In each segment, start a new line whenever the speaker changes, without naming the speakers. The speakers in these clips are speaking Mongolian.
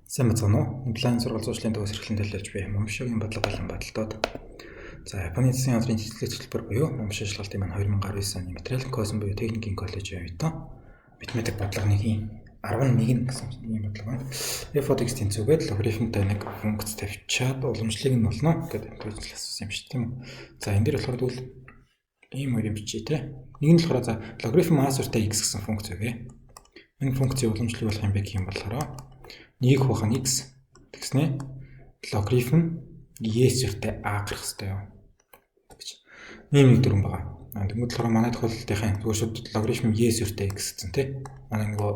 Сайн бацгаана уу? Онлайн сургууль зуршлын төвөөс эрхлэн төлөөлж буй Момшогийн бодлого болон бодолтууд. За, Японы засгийн газрын цэцлэг хөтөлбөр буюу Момшо шалгалтын маань 2019 оны материал Косэн буюу техникийн коллежийн оюутан математик бодлогын 11 гэсэн ийм бодлого байна. F-X тэнцвүүгээд логарифмтай нэг функц тавьчаад уламжлалыг нь болно гэдэг хэлж асуусан юм шүү тийм үү. За, энэ дээр болохоор тэгвэл ийм үеийн бичээ те. Нэг нь болохоор за логарифм a сүртэй x гэсэн функц өгье. Энэ функцийн уламжлал болох юм бэ гэх юм болохоор 1 хувахан x тэгснэ логарифм y сүртэй a гарах хэрэгтэй юу гэж. Ийм нэг дүрэн байгаа. Тэгмэд болохоор манай тохиолдолтын зүгээр шууд логарифм y сүртэй x гэсэн тий. Манай нөгөө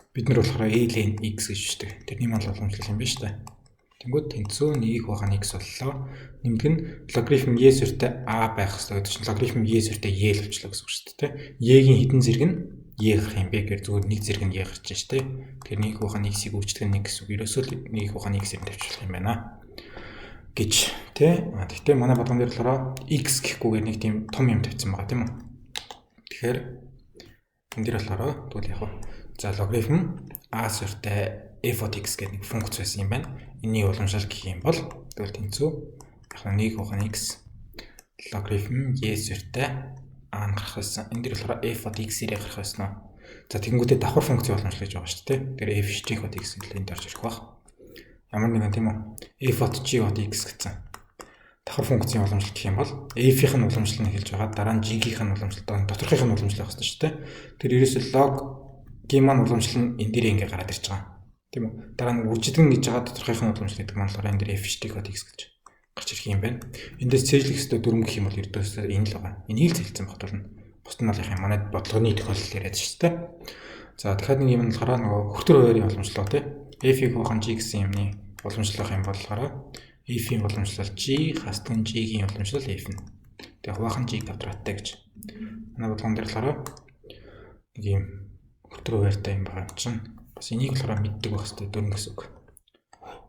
бид нар болохоор a-ийн x гэж бичдэг. Тэрний маань уламжлал юм биш үү? Тэгмэд тэнцүү 1 хувахан x боллоо. Нэмдэг нь логарифм y сүртэй a байх хэрэгтэй гэдэг чинь логарифм y сүртэй y л болчихлоо гэсэн үг шүү дээ тий. Y-ийн хэдэн зэрэг нь y гарах юм бэ гэхээр зүгээр нэг зэрэг нь y гарч байна шүү дээ. Тэгэхээр 1 хухан x-ийг үүсгэх нь 1 гэсэн үг. Ерөөсөө 1 хухан x-ийг тавьчихлах юм байна гэж тий. Гэхдээ манай бодлогон дээр болохоор x гэхгүйгээр нэг тийм том юм тавьсан байгаа тийм үү. Тэгэхээр энэ дээр болохоор тэгвэл яг за логарифм a сүртэй f(x) гэдэг нэг функц байсан юм байна. Энийн уламжлал гэх юм бол тэгвэл тэнцүү яг 1 хухан x логарифм y сүртэй a гарах байсан. Энэ дээр болохоор f(x)-ийг гарах байсан нь. За тэгэнгүүтээ давхар функцийн уламжлал гэж байгаа шүү дээ. Тэгэхээр f(x) гэдэг энэ дорж ирэх баг. Ямар нэгэн тийм үү? f(g)(x) гэсэн давхар функцийн уламжлал гэх юм бол f-ийн уламжлал нь хэлж байгаа. Дараа нь g-ийн уламжлал, доторхын уламжлал байх шүү дээ. Тэр ерөөсөө log g-ийн уламжлал нь энэ дээр ингээ гараад ирж байгаа. Тийм үү? Дараа нь үржигдэн гэж байгаа доторхын уламжлал гэдэг маань болохоор энэ дээр f(x) гэж гарч ирэх юм байна. Эндээс цээжлэх ёстой дүрм гэх юм бол ердөөсөө энэ л байгаа. Энийг л хэлсэн баг бол бус нь яг юм манай бодлогын тохиолдол яриад шүү дээ. За дахиад нэг юм нь болохоор нөгөө хөртөр хуваарийн уламжлал тий. F-ийг хухан g гэсэн юмны уламжлах юм болохоор f-ийн уламжлал g хастан g-ийн уламжлал f нь. Тэгээ хувахан g квадраттай гэж. Манай бодлогон дээр болохоор нэг юм хөртөр хуваартай юм байгаа чинь бас энийг болохоор мэддэг байх хэрэгтэй дүрм гэсэн үг.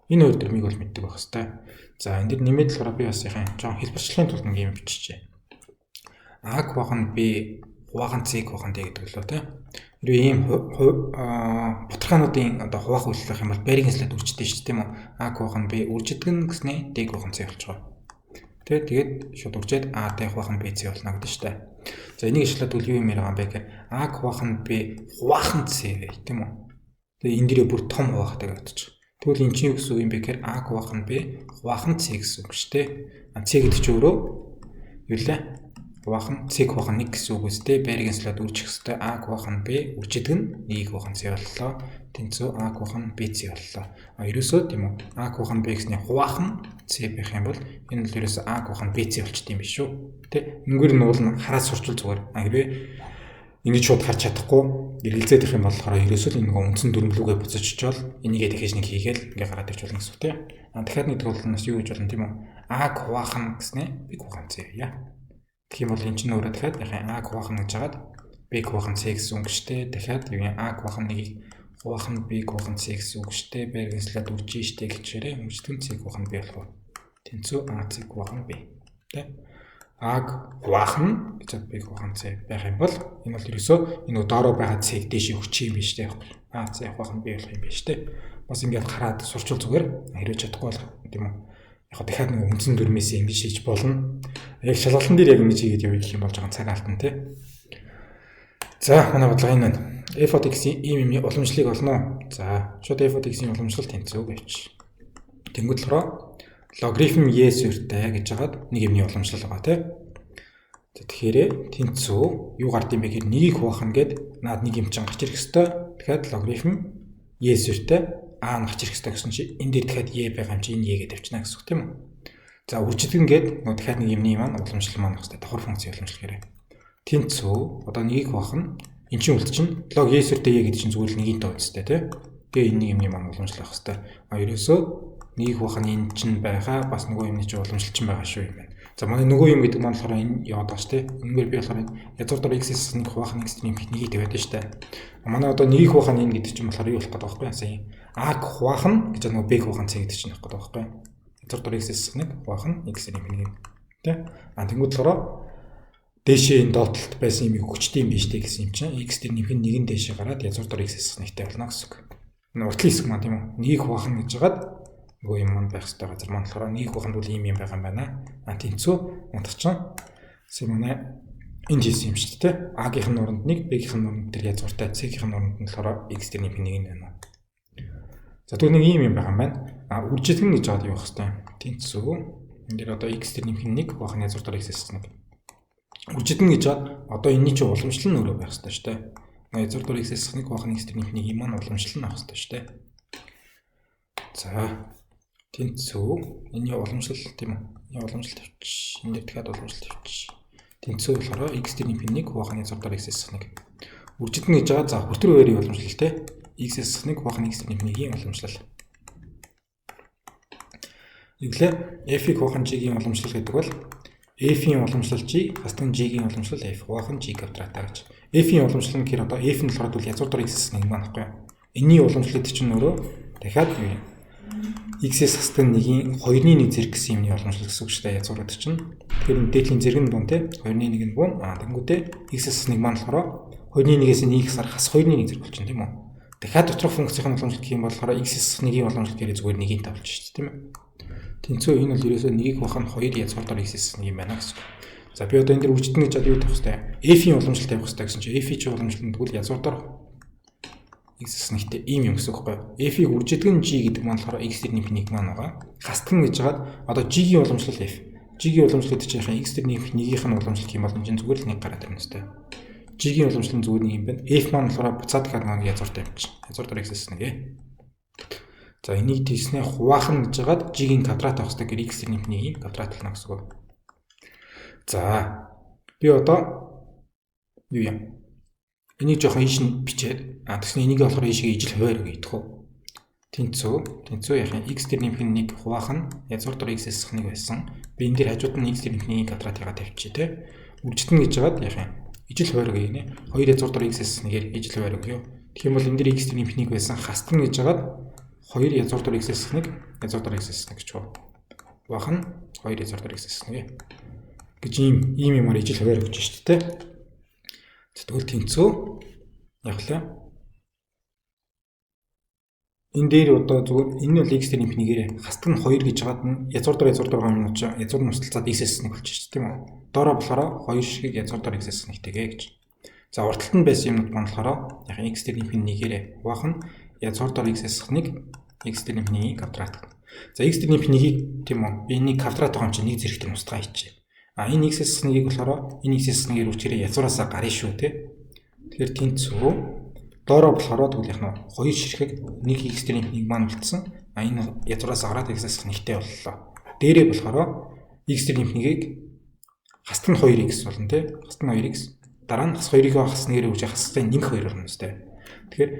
Энэ хоёр дүрмийг бол мэддэг байх хэрэгтэй. За энэ дэр нэмээд болохоор би бас яхан жоон хэлбэрчлэхийн тулд нэг юм биччихье. A хувахан b хувахан c хувахан d гэдэг лөө тий. Хэрвээ ийм бутархаануудын одоо хуваах үйлчлэх юм бол байргийн слайд үрждэг шүү дээ тийм үү. A хувахан b үржигдэн гэснээр d хувахан c болж байгаа. Тэгээд шууд үржээд a d хувахан b c болно гэдэг шүү дээ. За энийг ишлээд үл юу юм яриа байгаа юм бэ гэхээр a хувахан b хувахан c тийм үү. Тэгээд энэ дээрээ бүр том хуваахтай гэж. Тэгвэл эн чинь юу гэсэн үг юм бэ гэхээр a хувахан b хувахан c гэсэн үг шүү дээ. C гэдэг чинь өөрөө юу лээ? Хувахан c хувахан 1 гэсэн үг үстэй. Байргийн слайд үржих хэвээр a хувахан b үржидэг нь 1 хувахан c боллоо. Тэнцүү a хувахан b c боллоо. Ерөөсөө тийм үү? a хувахан b гэсний хувахан c байх юм бол энэ л ерөөсөө a хувахан b c болчт юм биш шүү. Тэ? Энэгээр нь уул нь хараад сурчвал зүгээр. Хэрвээ ингэж шууд харж чадахгүй эргэлзээд их юм болохоор ерөөсөө л энэ үндсэн дүрмлүүгээ буцаж очивол энийгээ дахиж нэг хийгээл ингээ гараад ирч болно гэсэн үг тийм. Дахиад нэг тохиолдолд нас юу гэж болно тийм үү? a хувахан гэснээ b хувахан c яа. Тэгэх юм бол энэ чинь өөрөө дахиад яхаа a хувахан гэж хагаад b хувахан c гэсэн үг шүү дээ. Дахиад юу a хувахан 1-ийг хувахан b хувахан c гэсэн үг шүү дээ. Байргийн слайд үржиж штэ гэчээрээ үржигдэн c хувахан b болох. Тэнцүү a c хувахан b. Тэ? a хувахан гэж b хувахан c байх юм бол энэ бол ерөөсөө энэ доороо байгаа c-г дээш өгчих юм биш үү? a c хувахан b болох юм биш үү? Бас ингээд хараад сурчвал зүгээр хэрвээ чадахгүй болох тийм үү? Яг дахиад нэг үндсэн дүрмээс ингэж хийж болно. Яг шалгалтын дээр яг ингэж хийгээд явах юм болж байгаа цаг алдна тий. За манай бодлого энэ байна. F(x) ийм юм уламжлалыг олно. За шууд F(x)-ийн уламжлал тэнцүү гэж. Тэнгүүд болохоор логарифм y сүртэй гэж хагаад нэг юмны уламжлал байгаа тий. Тэгэхээр тэнцүү юу гард юм бэ гэхээр 1-ийг хуваахна гэд наад нэг юм чинь гарч ирэх хэвээр. Тэгэхээр логарифм y сүртэй a гарч ирэх хэрэгтэй гэсэн чинь энэ дээр дахиад y байгаа юм чинь энэ y-гээ тавьчихна гэсэн үг тийм үү? За үржигдэн гээд нөгөө дахиад нэг юмны маань уламжлал маань байх хэрэгтэй. Давхар функцийн уламжлал гэрээ. Тэнцүү одоо 1-ийг хуваахна эн чинь үлд чинь log y сүртэй y гэдэг чинь зүгээр л нэгийн тоо үстэй тий. Тэгээ энэ нэг юмны маань уламжлал байх хэрэгтэй. Ерөөсөө 1-ийг хуваахна энэ чинь байгаа бас нөгөө юмны чинь уламжлал чинь байгаа шүү юм байна. За манай нөгөө юм гэдэг маань болохоор энэ яваад байгаа шүү дээ. Үнэхээр би болохоор язгуур дор x-ээс нэг хуваахна x-ийн нэгийг тавиад байна шүү дээ. Манай одоо 1-ийг хуваахна энэ гэдэг чинь болохоор юу болох гэдэг байхгүй яасан юм. A хуваахна гэж нөгөө b хуваахна c гэдэг чинь болох гэдэг байхгүй. Язгуур дор x-ээс нэг хуваахна x-ийн нэгийг тий. Тэнгүүд болохоор дээшээ энэ доотлолт байсан юм хүчтэй юм биш үү гэсэн юм чинь x дээр нэмэх нь нэг нь дээшээ гараад язгуур дор x-ээс нэгтэй болно гэсэн үг. уртлын хэсэг маань тийм үү? Нэгийг хуваахна гэж жагаад нөгөө юм маань байх хэрэгтэй газар маань болохоор нэгийг хувааханд бол ийм юм байгаа юм байна. Тэнцүү унтагчин симонэ энэ жийсэн юм шүү дээ. А-гийн нууранд 1, Б-гийн нууранд тэр язгууртай, C-гийн нууранд нь болохоор x тэрний p 1 байна. За тэгвэл нэг ийм юм байгаа юм байна. Үржитгэн гэж жаад юу байх хэвтэй. Тэнцүү энэ дээр одоо x тэрний p 1 хуваахны язгууртаар x-с нэг. Үржитгэн гэж жаад одоо энэний чинь уламжлал нь өөрөө байх хэвтэй шүү дээ. Язгууртаар x-с нэг хуваахны x тэрний p 1 маань уламжлал нь авах хэвтэй шүү дээ. За тэнцүү энэ уламжлал тийм үү? Энэ уламжлал тавьчих. Энэ дээр дахиад уламжлал тавьчих. Тэнцүү болохоор x тэрний p 1 хуваахны язгууртаар x-с нэг. Үржитгэн гэж жаад за хүртэр хоёрын уламжлал те. X-с нэг хуваахны x тэрний p 1-ийн уламжлал. Эглээ f-ийг хуваахын g-ийн уламжлал гэдэг бол f-ийн уламжлал g хастан g-ийн уламжлал f хуваахын g квадратаа гэж. F-ийн уламжлал нь гэхээр одоо f нь болохоор бол язгууртаар x-с нэг маань баггүй. Энийн уламжлал чинь өөрөө дахиад юу юм? X-с хастан 1-ийн 2-1 зэрэг гэсэн юмны уламжлал гэсэн үг шүү дээ язгуурт чинь. Тэгэхээр энэ дээдлийн зэрэг нь бун те 2-1 нь бун. Тэнгүүтээ x-с нэг маань болохоор 2-1-ээс нэг хасаар хас 2-1 зэрэг болчихно тийм үү? Дахиад доторх функцийн уламжлал гэх юм болохоор x-с 1-ийн уламжлал гэхээр зүгээр 1-ийн тавьж шүү дээ тийм ээ. Тэнцүү энэ бол ерөөсөө 1-ийг хуваах нь 2 язгууртаар x-с 1 юм байна гэсэн. За би одоо энэ дэр үржитгэн гэж одоо юу тавих хэвтэй? F-ийн уламжлал тавих хэвтэй гэсэн чинь F-ийн уламжлал нь тэгвэл язгууртаар x-с 1-тэй ийм юм гэсэн үг байхгүй. F-ийг үржитгэн g гэдэг маань болохоор x тэрний p 1 маань байгаа. Хастган гэж жагаад одоо g-ийн уламжлал f. G-ийн уламжлал гэж яхаа x тэрний p 1-ийнх нь уламжлал гэх юм бол энэ чинь зүгээр л нэг гараад ирнэ өстэй. G-ийн уламжлал нь зүгээр нэг юм байна. F маань болохоор буцаад дахиад нэг язгууртай явчих. Язгууртаар x-с 1. За энийг тийснээ хуваахна гэж жагаад g-ийн квадрат авах хэрэгтэй гэр x тэрний p 1-ийн квадрат болно гэсэн үг. За би одоо юу юм? Энийг жоохон ийш нь бичээд тэгснэ энийг болохоор ийшээ ижил хуваар гэдэг хөө. Тэнцүү яхаа x тэрний p 1 хуваах нь язгууртаар x-с 1 байсан. Би энэ дээр хажууд нь x тэрний p 1-ийн квадратыгаа тавьчих те. Үржитгэн гэж жагаад яхаа ижил хуваар гэнэ. 2 язгууртаар x-с 1-ээр ижил хуваар өгөө. Тэгэх юм бол энэ дээр x тэрний p 1 байсан. Хастан гэж жагаад 2 язгууртаар x-с 1 язгууртаар x-с 1 гэж хөө. Хуваах нь 2 язгууртаар x-с 1 гэж ийм юмар ижил хуваар өгч шүү дээ те. Тэгвэл тэнцүү яг л энэ дээр одоо зүгээр энэ бол x тэрний p 1-ээр хастан 2 гэж жагаад нь язгууртаар гомч язгуур нь усталцаад x-с 1 болчих шүү дээ тийм үү. Доороо болохоор 2 шиг язгууртаар x-с 1-тэйгээ гэж. За урталт нь байсан юмнууд маань болохоор яг x тэрний p 1-ээр хуваах нь язгууртаар x-с 1 x тэрний p 1-ийн квадрат. За x тэрний p 1-ийг тийм үү би энийг квадрат байгаа юм чинь нэг зэрэгтэй устгаа хийчихье. Энэ x-с 1-ийг болохоор энэ x-с 1-ээр үрчээрээ язгуураасаа гарна шүү те. Тэгэхээр тэнцүү доороо болохоор тэгвэл яг нь 2 ширхэг 1 x тэрний p 1 маань үлдсэн. Энэ язгуураасаа гараад x-с 1-тэй боллоо. Дээрээ болохоор x тэрний p 1-ийг хастан 2x болно те. Хастан 2x дараа нь хас 2-ыг хас 1-ээр үржих хастай нэмэх 2 болно тест. Тэгэхээр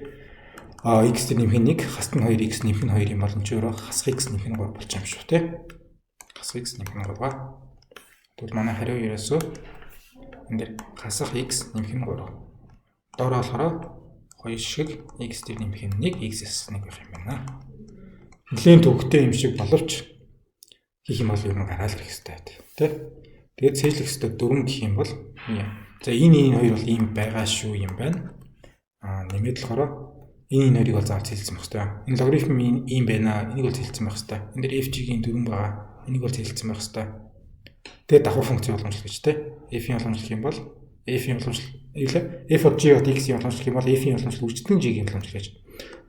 x тэрний p 1 хастан 2x нэмэх нь 2 юм бол энэ ч өөрөө хас x нэмэх нь 3 болчих юм шүү те. Хас x нэмэх нь 3. Тэгвэл манай хариу ерөөсөө энэ дэр хасах x нэмэх нь 3. Доороо болохоор 2 шиг x дээр нэмэх нь 1 x-с 1 байх юм байна. Нэлийн төвөгтэй юм шиг боловч хийх юм бол ер нь гараал ирэх хэрэгтэй тий. Тэгээд цээжлэх хэрэгтэй 4 гэх юм бол за энэ хоёр бол ийм байгаа шүү юм байна. Нэмээд болохоор энэ хоёрыг бол заавал цээлсэн байх хэрэгтэй. Энэ логарифм ийм байна. Энийг бол цээлсэн байх хэрэгтэй. Энэ дээр f(g)-ийн 4 байгаа. Энийг бол цээлсэн байх хэрэгтэй. Тэгээд давхар функцийн уламжлал гэж тий. F-ийн уламжлал юм бол f-ийн уламжлал f от g от x-ийн уламжлал юм бол f-ийн уламжлал үржитгэн g-ийн уламжлал гэж.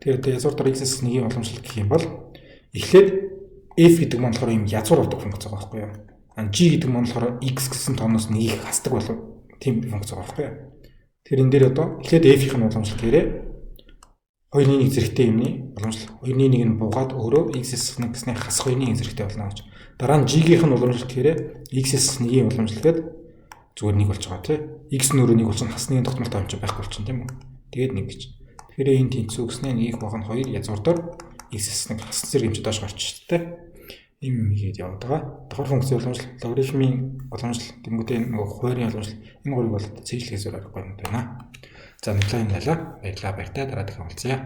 Тэгээд язгууртаар x-с 1-ийн уламжлал гэх юм бол эхлээд f гэдэг нь болохоор юм язгуур болдог функц байгаа байхгүй юу? G гэдэг нь болохоор x гэсэн тооноос нэг хасдаг болов тийм функц байгаа байхгүй юу? Тэгэхээр энэ дээр одоо эхлээд f-ийн уламжлал гээрээ 2-1 зэрэгтэй юмны уламжлал 2-1 нь буугаад өөрөө x-с 1 гэснээр хас 2-1 зэрэгтэй болно гэж. Дараа нь g-ийн уламжлал гээрээ x-с 1-ийн уламжлал гэдэг зүгээр нэг болж байгаа тий. X нөрөө нэг болсон хасны тогтмол тавьж байхгүй болчихно тийм үү? Тэгээд нэг гэж. Тэгэхээр энэ тэнцүү гэснээр нэг баг нь 2 язгууртаар x-с 1 хас зэрэг хэмжээд доош гарч шүү дээ. Ийм хийгээд яваад байгаа. Давхар функцийн уламжлал, логарифмын уламжлал, тэнгуүтэй нөгөө хуваарийн уламжлал энэ гурыг бол цээжлэхээс аргагүй юм байна. За мэдлэг юм байлаа. Баярлалаа. Баяртай дараа дахин уулзъя.